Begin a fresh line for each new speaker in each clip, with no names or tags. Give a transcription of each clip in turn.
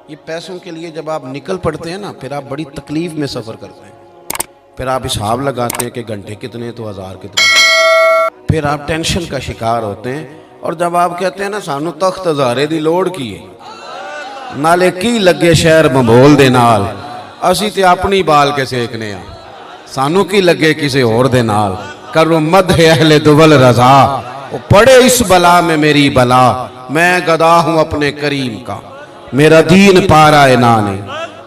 ये पैसों के लिए जब आप निकल पड़ते हैं ना, फिर आप बड़ी तकलीफ में सफ़र करते हैं। फिर आप हिसाब लगाते हैं कि घंटे कितने तो हज़ार कितने, फिर आप टेंशन का शिकार होते हैं। और जब आप कहते हैं ना सानू तख्त हज़ारे दी लोड़ की है, नाले की लगे शहर मंबोल दे नाल, असी ते अपनी बाल के सेकने आ, सानू की लगे किसी और दे नाल। करो मद है अहले दुवल रजा, वो पड़े इस बला में मेरी बला, मैं गदा हूं अपने करीम का, मेरा दीन पारा है नाने।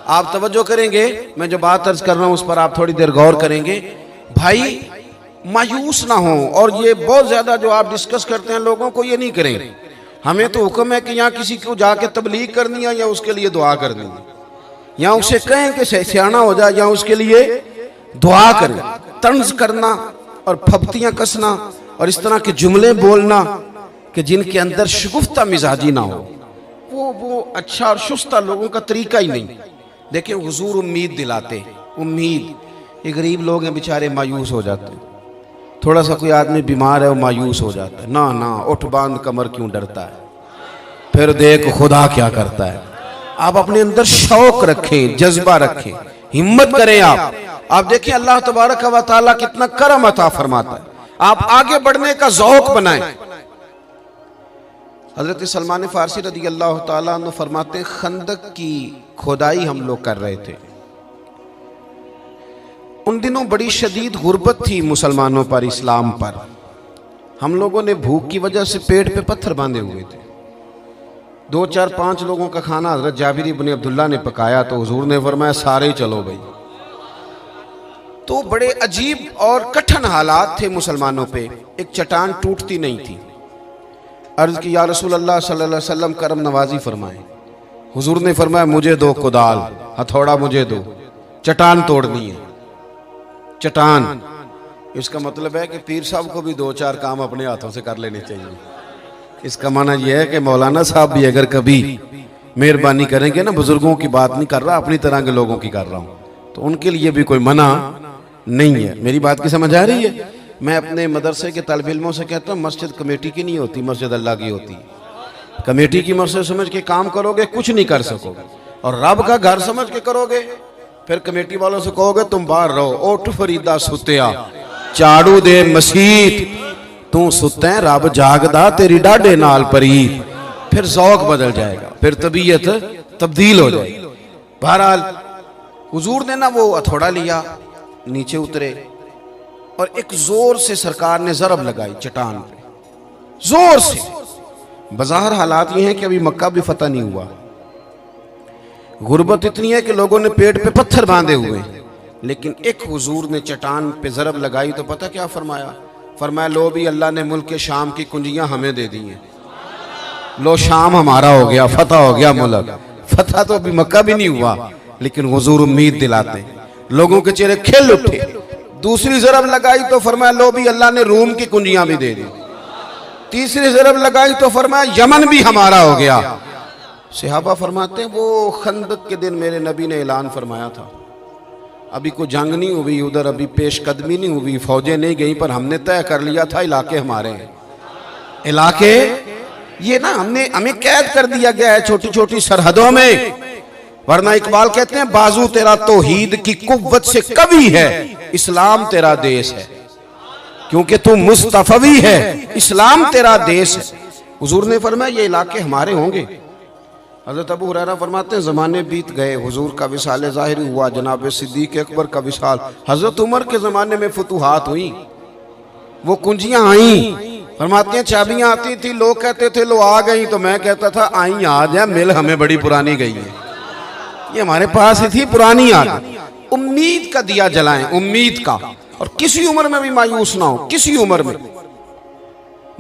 आप तवज्जो करेंगे, मैं जो बात अर्ज कर रहा हूं उस पर आप थोड़ी देर गौर करेंगे। भाई मायूस ना हो, और ये बहुत ज्यादा जो आप डिस्कस करते हैं लोगों को ये नहीं करें। हमें तो हुक्म है कि यहाँ किसी को जाके तबलीग करनी है या उसके लिए दुआ करनी है, या उसे कहें कि सियाना हो जाए या उसके लिए दुआ करें। तंज करना और फब्तियां कसना और इस तरह के जुमले बोलना कि जिनके अंदर शगुफ्ता मिजाजी ना हो, वो अच्छा और शुस्ता लोगों का तरीका ही नहीं। देखिए हुजूर उम्मीद दिलाते, उम्मीद। ये गरीब लोग हैं बेचारे, मायूस हो जाते हैं। थोड़ा सा कोई आदमी बीमार है वो मायूस हो जाता है, ना ना उठ बांध कमर क्यों डरता है, फिर देख खुदा क्या करता है। आप अपने अंदर शौक रखें, जज्बा रखें, हिम्मत करें। आप देखिए अल्लाह तबारक व तआला कितना करम अता फरमाता है। आप आगे बढ़ने का ज़ौक़ बनाएं। हजरत सलमान फारसी रदी अल्लाह तआला अन्हु फरमाते हैं, खंदक की खुदाई हम लोग कर रहे थे। उन दिनों बड़ी शदीद गुर्बत थी मुसलमानों पर, इस्लाम पर। हम लोगों ने भूख की वजह से पेट पे पत्थर बांधे हुए थे। 2 4 5 लोगों का खाना हजरत जाबिर इब्न अब्दुल्ला ने पकाया तो हुजूर ने फरमाया सारे ही चलो भाई। तो बड़े अजीब और कठिन हालात थे मुसलमानों पे। एक चट्टान टूटती नहीं थी। अर्ज की या रसूल अल्लाह सल्लल्लाहु अलैहि वसल्लम करम नवाजी फरमाए। हुजूर ने फरमाया मुझे दो कुदाल, हथौड़ा मुझे दो, चट्टान तोड़नी है। चट्टान, इसका मतलब है कि पीर साहब को भी 2 4 काम अपने हाथों से कर लेने चाहिए। इसका माना यह है कि मौलाना साहब भी अगर कभी मेहरबानी करेंगे ना, बुजुर्गों की बात नहीं कर रहा, अपनी तरह के लोगों की कर रहा हूँ, तो उनके लिए भी कोई मना नहीं है। मेरी बात की समझ आ रही है? मैं अपने मदरसे के तालिब इल्मों से कहता हूँ, मस्जिद कमेटी की नहीं होती, मस्जिद अल्लाह की होती है। कमेटी की मस्जिद समझ के काम करोगे कुछ नहीं कर सकोगे, और रब का घर समझ के करोगे फिर कमेटी वालों से कहोगे तुम बाहर रहो। ओठ फरीदा सुत्या झाड़ू दे मसीत, तू सुते रब जागदा तेरी डाडे नाल परी। फिर ज़ौक़ बदल जाएगा, फिर तबीयत तब्दील हो जाएगी। बहरहाल हुजूर ने ना वो हथौड़ा लिया, नीचे उतरे और एक जोर से सरकार ने ज़रब लगाई चट्टान पे, जोर से। बाजार हालात ये हैं कि अभी मक्का भी फतह नहीं हुआ, गुर्बत इतनी है कि लोगों ने पेट पे पत्थर बांधे हुए, लेकिन एक हुजूर ने चट्टान पे ज़रब लगाई तो पता क्या फरमाया? फरमाया लो भी अल्लाह ने मुल्क के शाम की कुंजियां हमें दे दी हैं, लो शाम हमारा हो गया, फतह हो गया मुल्क। फतह तो अभी मक्का भी नहीं हुआ, लेकिन हुजूर उम्मीद दिलाते, लोगों के चेहरे खिल उठे। दूसरी ज़रब लगाई तो फरमाया लो भी अल्लाह ने रूम की कुंजियां भी दे दी। तीसरी ज़रब लगाई तो फरमाया यमन भी हमारा हो गया। सहाबा फरमाते हैं वो खंदक के दिन मेरे नबी ने ऐलान फरमाया था, अभी कोई जंग नहीं हुई उधर, अभी पेशकदमी नहीं हुई, फौजें नहीं गई, पर हमने तय कर लिया था इलाके हमारे हैं। इलाके ये ना हमें कैद कर दिया गया है छोटी छोटी सरहदों में, वरना इकबाल कहते हैं बाजू तेरा तौहीद की कुव्वत से कवी है, इस्लाम तेरा देश है, क्योंकि तू मुस्तफवी है, इस्लाम तेरा देश है। हुजूर ने फरमाया ये इलाके हमारे होंगे। हज़रत अबू हुरैरा फरमाते हैं ज़माने बीत गए, हुजूर का विसाल ज़ाहिर हुआ, जनाब सिद्दीक़ अकबर का विसाल, हज़रत उमर के ज़माने में फतूहात हुई, वो कुंजियां आई। फरमाते हैं चाबियां आती थी, लोग कहते थे लो आ गई, तो मैं कहता था आई आ जाए, मिल हमें बड़ी पुरानी गई है, ये हमारे पास ही थी, पुरानी आ गई। उम्मीद का दिया जलाएं, उम्मीद का, और किसी उम्र में भी मायूस ना हो, किसी उम्र में।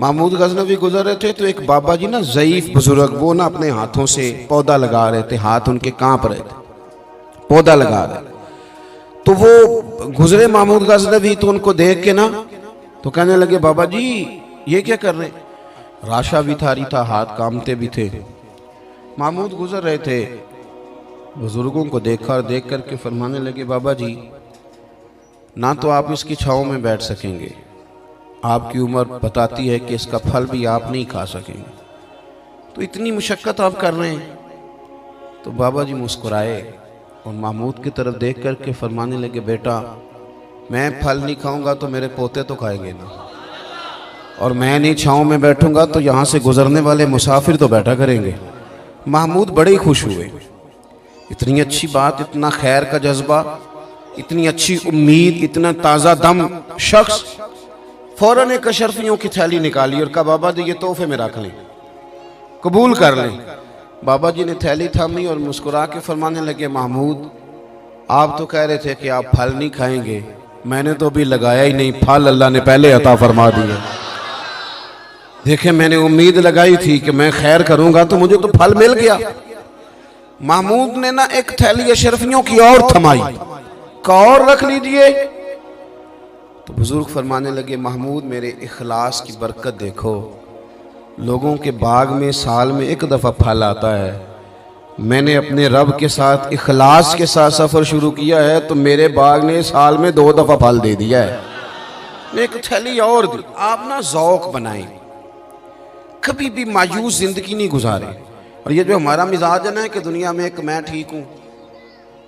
महमूद गजनवी गुजर रहे थे तो एक बाबा जी ना ज़ईफ बुजुर्ग, वो ना अपने हाथों से पौधा लगा रहे थे, हाथ उनके कांप रहे थे, पौधा लगा रहे, तो वो गुजरे महमूद गजनवी, तो उनको देख के ना तो कहने लगे बाबा जी ये क्या कर रहे? राशा भी थारी था, हाथ कामते भी थे। महमूद गुजर रहे थे, बुजुर्गों को देखा और देख करके फरमाने लगे बाबा जी ना तो आप इसकी छाँव में बैठ सकेंगे, आपकी उम्र बताती है कि इसका फल भी आप नहीं खा सकेंगे, तो इतनी मुशक्कत आप कर रहे हैं, तो बाबा जी मुस्कुराए और महमूद की तरफ देख करके फरमाने लगे, बेटा मैं फल नहीं खाऊंगा तो मेरे पोते तो खाएंगे ना, और मैं नहीं छाँव में बैठूंगा तो यहाँ से गुजरने वाले मुसाफिर तो बैठा करेंगे। महमूद बड़े ही खुश हुए। इतनी अच्छी बात, इतना खैर का जज्बा, इतनी अच्छी उम्मीद, इतना ताज़ा दम शख्स फौरन एक अशरफियों की थैली निकाली और कहा, बाबा जी ये तोहफे में रख लें, कबूल कर लें। बाबा जी ने थैली थामी और मुस्कुरा के फरमाने लगे, महमूद आप तो कह रहे थे कि आप फल नहीं खाएंगे, मैंने तो अभी लगाया ही नहीं, फल अल्लाह ने पहले अता फरमा दिए। देखे मैंने उम्मीद लगाई थी कि मैं खैर करूंगा तो मुझे तो फल मिल गया। महमूद ने ना एक थैली अशरफियों की और थमाई, का और रख लीजिए। तो बुजुर्ग फरमाने लगे, महमूद मेरे इखलास की बरकत देखो, लोगों के बाग में साल में एक दफ़ा फल आता है, मैंने अपने रब के साथ इखलास के साथ सफ़र शुरू किया है तो मेरे बाग ने साल में 2 दफ़ा फल दे दिया है। एक थैली और दी। आप ना ज़ौक़ बनाएं, कभी भी मायूस ज़िंदगी नहीं गुजारे। और ये जो हमारा मिजाज है ना कि दुनिया में एक मैं ठीक हूँ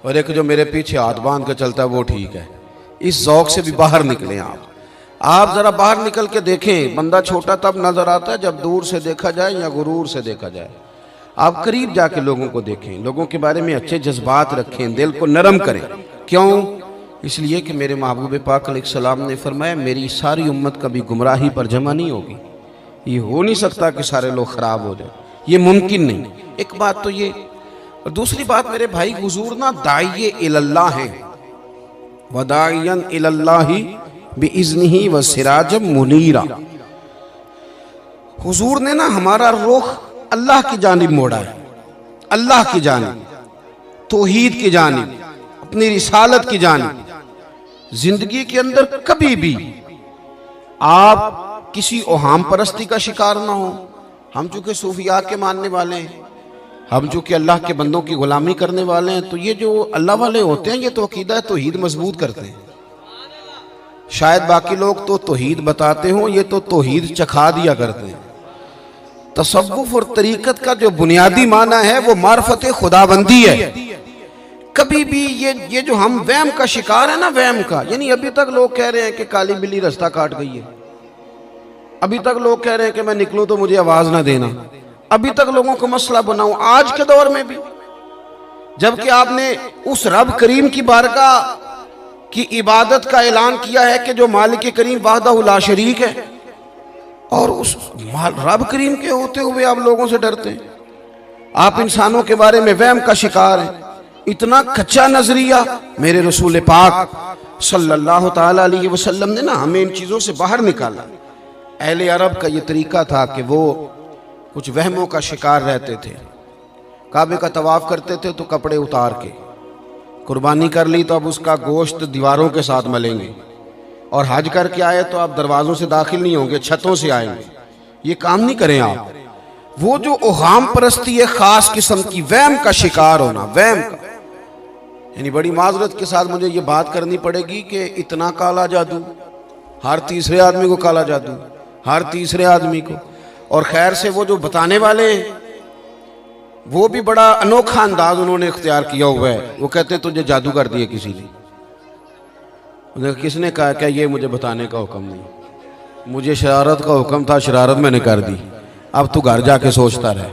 और एक जो मेरे पीछे हाथ बांध कर चलता है वो ठीक है, इस ज़ौक़ से भी बाहर निकलें। आप ज़रा बाहर निकल के देखें, बंदा छोटा तब नज़र आता है जब दूर से देखा जाए या गुरूर से देखा जाए। आप करीब जाके लोगों को देखें, लोगों के बारे में अच्छे जज्बात रखें, दिल को नरम करें। क्यों? इसलिए कि मेरे महबूब पाक अलैहिस्सलाम ने फरमाया, मेरी सारी उम्मत कभी गुमराही पर जमा नहीं होगी। ये हो नहीं सकता कि सारे लोग ख़राब हो जाए, ये मुमकिन नहीं। एक बात तो ये, और दूसरी बात मेरे भाई, हुजूर ना दाइये इलल्लाह हैं, वदाइयन इलल्लाहि बिइज़्निही व सिराजम मुनीरा। हुजूर ने ना हमारा रुख अल्लाह की जानिब मोड़ा है, अल्लाह की जानिब, तौहीद की जानिब, अपनी रिसालत की जानिब। जिंदगी के अंदर कभी भी आप किसी ओहाम परस्ती का शिकार ना हो। हम चूंकि सूफिया के मानने वाले हैं, हम चूंकि अल्लाह के बंदों की गुलामी करने वाले हैं, तो ये जो अल्लाह वाले होते हैं ये तो अकीदा तौहीद मजबूत करते हैं। शायद बाकी लोग तो तौहीद बताते हों, ये तो तौहीद चखा दिया करते हैं। तसव्वुफ और तरीकत का जो बुनियादी माना है वो मार्फत खुदाबंदी है। कभी भी ये जो हम वहम का शिकार है ना, वहम का, यानी अभी तक लोग कह रहे हैं कि काली बिल्ली रास्ता काट गई है, अभी तक लोग कह रहे हैं कि मैं निकलूं तो मुझे आवाज ना देना, अभी तक लोगों को मसला बनाऊं, आज के दौर में भी, जबकि आपने उस रब करीम की बारगाह की इबादत का ऐलान किया है कि जो मालिक करीम वाहदहु ला शरीक है, और उस रब करीम के होते हुए आप लोगों से डरते हैं। आप इंसानों के बारे में वहम का शिकार हैं। इतना कच्चा नजरिया मेरे रसूल पाक सल्लल्लाहु ताला अलैहि वसल्लम ने ना हमें इन चीज़ों से बाहर निकाला। अहले अरब का ये तरीका था कि वो कुछ वहमों का शिकार रहते थे। काबे का तवाफ करते थे तो कपड़े उतार के, कुर्बानी कर ली तो अब उसका गोश्त दीवारों के साथ मलेंगे, और हज करके आए तो आप दरवाज़ों से दाखिल नहीं होंगे, छतों से आएंगे। ये काम नहीं करें आप। वो जो ओहाम परस्ती है, ख़ास किस्म की वहम का शिकार होना, वहम का, यानी बड़ी माजरत के साथ मुझे ये बात करनी पड़ेगी कि इतना काला जादू, हर तीसरे आदमी को काला जादू, हर तीसरे आदमी को। और खैर से वो जो बताने वाले हैं वो भी बड़ा अनोखा अंदाज उन्होंने इख्तियार किया हुआ है। वो कहते तुझे जादू कर दिए किसी ने। किसने कहा? क्या ये मुझे बताने का हुक्म नहीं, मुझे शरारत का हुक्म था, शरारत मैंने कर दी, अब तू घर जाके सोचता रहे।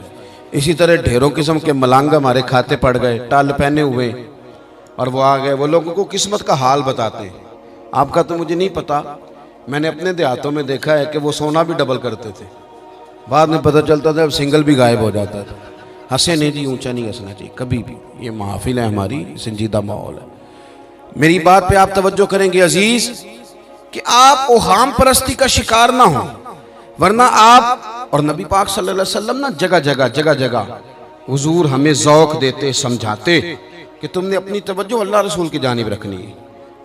इसी तरह ढेरों किस्म के मलांग हमारे खाते पड़ गए, टाल पहने हुए, और वो आ गए। वो लोगों को किस्मत का हाल बताते हैं। आपका तो मुझे नहीं पता, मैंने अपने देहातों में देखा है कि वो सोना भी डबल करते थे, बाद में पता चलता था अब सिंगल भी गायब हो जाता था। हंसे नहीं जी, ऊंचा नहीं हंसना चाहिए कभी भी, ये महफिल है हमारी, संजीदा माहौल है। मेरी बात पे आप तवज्जो करेंगे अजीज, कि आप ओहाम परस्ती का शिकार ना हो, वरना आप और नबी पाक सल्लल्लाहु अलैहि वसल्लम ना जगह जगह हुजूर हमें ज़ौक़ देते, समझाते कि तुमने अपनी तवज्जो अल्लाह रसूल की जानिब रखनी है,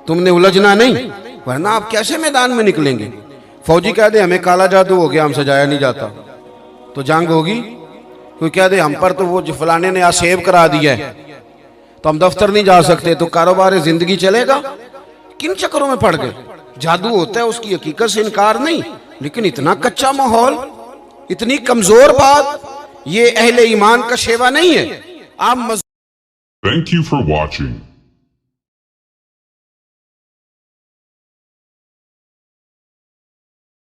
तुमने उलझना नहीं, वरना आप कैसे मैदान में निकलेंगे। फौजी कह दे हमें काला जादू हो गया, हमसे जाया नहीं जाता, तो जंग होगी। कोई कह दे हम पर तो वो फलाने ने आसेब करा दिया है तो हम दफ्तर नहीं जा सकते, तो कारोबार जिंदगी चलेगा। किन चक्करों में पड़ गए। जादू होता है, उसकी हकीकत से इनकार नहीं, लेकिन इतना कच्चा माहौल, इतनी कमजोर बात, ये अहले ईमान का शेवा नहीं है। आप
Thank you for watching.